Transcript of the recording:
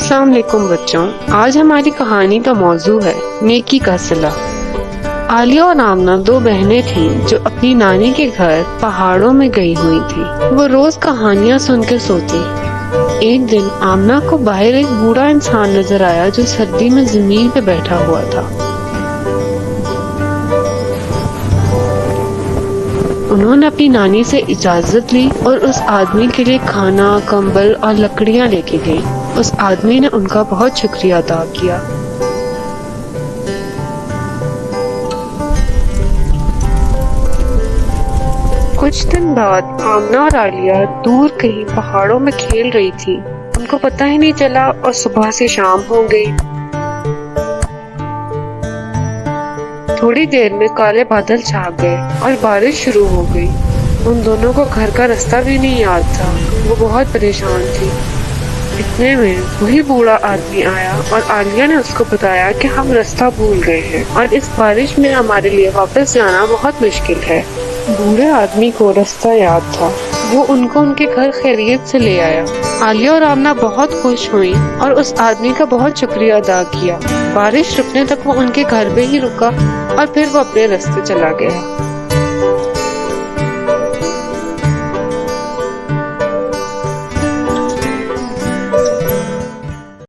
السلام علیکم بچوں، آج ہماری کہانی کا موضوع ہے نیکی کا صلہ۔ عالیہ اور آمنہ دو بہنیں تھیں جو اپنی نانی کے گھر پہاڑوں میں گئی ہوئی تھی۔ وہ روز کہانیاں سن کے سوتی۔ ایک دن آمنہ کو باہر ایک بوڑھا انسان نظر آیا جو سردی میں زمین پہ بیٹھا ہوا تھا۔ انہوں نے اپنی نانی سے اجازت لی اور اس آدمی کے لیے کھانا، کمبل اور لکڑیاں لے کے گئی۔ اس آدمی نے ان کا بہت شکریہ ادا کیا۔ کچھ دن بعد آمنہ اور عالیہ دور کہیں پہاڑوں میں کھیل رہی تھی۔ ان کو پتہ ہی نہیں چلا اور صبح سے شام ہو گئی۔ تھوڑی دیر میں کالے بادل چھا گئے اور بارش شروع ہو گئی۔ ان دونوں کو گھر کا رستہ بھی نہیں یاد تھا۔ وہ بہت پریشان تھی۔ اتنے میں وہی بوڑھا آدمی آیا اور عالیہ نے اس کو بتایا کہ ہم راستہ بھول گئے ہیں اور اس بارش میں ہمارے لیے واپس جانا بہت مشکل ہے۔ بوڑھے آدمی کو راستہ یاد تھا۔ وہ ان کو ان کے گھر خیریت سے لے آیا۔ عالیہ اور آمنہ بہت خوش ہوئیں اور اس آدمی کا بہت شکریہ ادا کیا۔ بارش رکنے تک وہ ان کے گھر پہ ہی رکا اور پھر وہ اپنے راستے چلا گیا۔